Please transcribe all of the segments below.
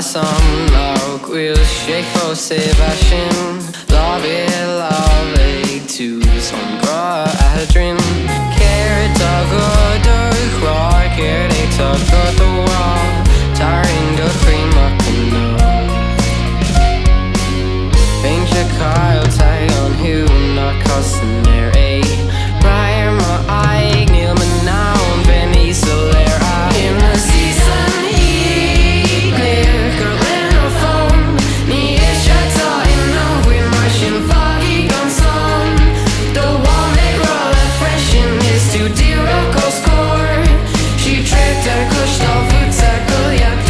som Lámh bhfuil sé fós é bhfaisin Lámh tú som ghrá eadrainn Céard agus chrá Céard agus bhfón Aice do chrímach Bheinnse caillte an thu nach cosan Rair má aig níl me nán bheith soiléire in na season gur linn ó fón níos atá in áhuiin mar sin foggy gan slán do bháin ag ghrá leat freisin is tú díreach ó scór sí tripped ar cúistáil futa go leat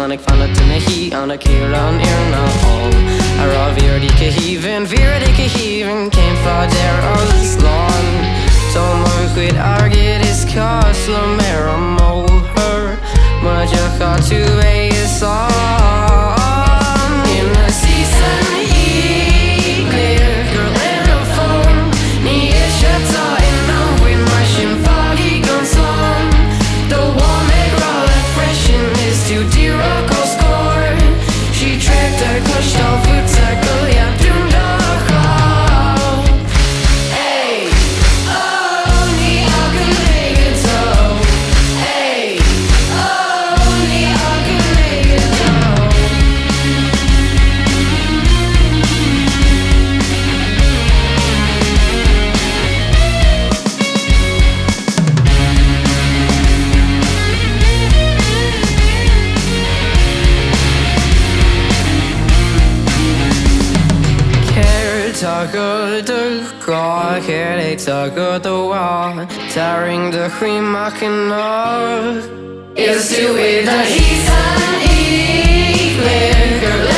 Annig fanna tunna hí anna céar an na hall a rá bhíordaí híhann céim fád ar slán Tómar chuid agad is cás le méar an móthir muideach á tú is on in na season clear gur linn ó fón níos atá in áhuiin mar sin foggy gan slán do bháin ag ghrá leat freisin is tú díreach ó scór sí tripped ar cúistáil futa go leat ghrá Céard agus bhfón Aice do chrímach nach is tú iad na hísan clear gur